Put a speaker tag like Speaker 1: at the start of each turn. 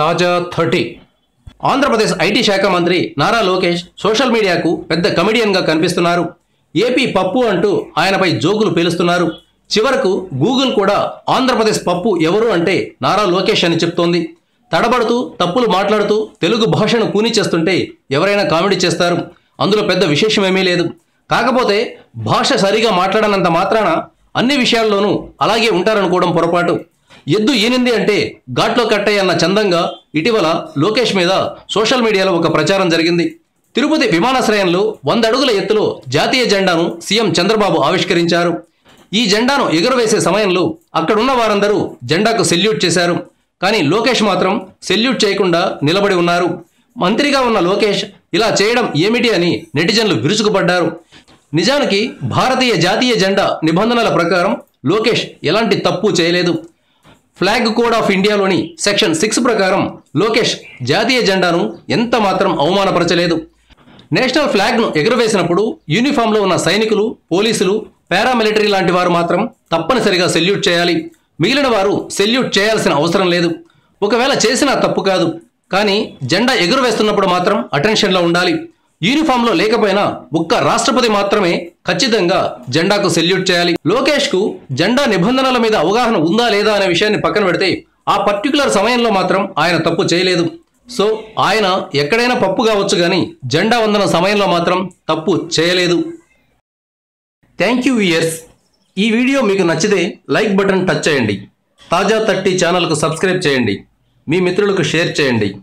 Speaker 1: తాజా 30 ఆంధ్రప్రదేశ్ ఐటీ శాఖ మంత్రి నారా లోకేష్ సోషల్ మీడియాకు పెద్ద కమెడియన్గా కనిపిస్తున్నారు. ఏపీ పప్పు అంటూ ఆయనపై జోకులు పేలుస్తున్నారు. చివరకు గూగుల్ కూడా ఆంధ్రప్రదేశ్ పప్పు ఎవరు అంటే నారా లోకేష్ అని చెప్తోంది. తడబడుతూ తప్పులు మాట్లాడుతూ తెలుగు భాషను కూని చేస్తుంటే ఎవరైనా కామెడీ చేస్తారు. అందులో పెద్ద విశేషమేమీ లేదు. కాకపోతే భాష సరిగా మాట్లాడనంత మాత్రాన అన్ని విషయాల్లోనూ అలాగే ఉంటారనుకోవడం పొరపాటు. ఎద్దు ఈనింది అంటే ఘాట్లో కట్టయ్య అన్న చందంగా ఇటీవల లోకేష్ మీద సోషల్ మీడియాలో ఒక ప్రచారం జరిగింది. తిరుపతి విమానాశ్రయంలో 100 అడుగుల ఎత్తులో జాతీయ జెండాను సీఎం చంద్రబాబు ఆవిష్కరించారు. ఈ జెండాను ఎగురవేసే సమయంలో అక్కడున్న వారందరూ జెండాకు సెల్యూట్ చేశారు. కానీ లోకేష్ మాత్రం సెల్యూట్ చేయకుండా నిలబడి ఉన్నారు. మంత్రిగా ఉన్న లోకేష్ ఇలా చేయడం ఏమిటి అని నెటిజన్లు విరుచుకుపడ్డారు. నిజానికి భారతీయ జాతీయ జెండా నిబంధనల ప్రకారం లోకేష్ ఎలాంటి తప్పు చేయలేదు. ఫ్లాగ్ కోడ్ ఆఫ్ ఇండియాలోని సెక్షన్ 6 ప్రకారం లోకేష్ జాతీయ జెండాను ఎంత మాత్రం అవమానపరచలేదు. నేషనల్ ఫ్లాగ్ను ఎగురవేసినప్పుడు యూనిఫామ్లో ఉన్న సైనికులు, పోలీసులు, పారామిలిటరీ లాంటి వారు మాత్రం తప్పనిసరిగా సెల్యూట్ చేయాలి. మిగిలిన వారు సెల్యూట్ చేయాల్సిన అవసరం లేదు. ఒకవేళ చేసినా తప్పు కాదు, కానీ జెండా ఎగురవేస్తున్నప్పుడు మాత్రం అటెన్షన్లో ఉండాలి. యూనిఫామ్లో లేకపోయినా ఒక్క రాష్ట్రపతి మాత్రమే ఖచ్చితంగా జెండాకు సెల్యూట్ చేయాలి. లోకేష్కు జెండా నిబంధనల మీద అవగాహన ఉందా లేదా అనే విషయాన్ని పక్కన పెడితే ఆ పర్టికులర్ సమయంలో మాత్రం ఆయన తప్పు చేయలేదు. సో ఆయన ఎక్కడైనా పప్పు కావచ్చు, కానీ జెండా వందన సమయంలో మాత్రం తప్పు చేయలేదు. Thank you viewers. ఈ వీడియో మీకు నచ్చితే లైక్ బటన్ టచ్ చేయండి. తాజా 30 ఛానల్కు సబ్స్క్రైబ్ చేయండి. మీ మిత్రులకు షేర్ చేయండి.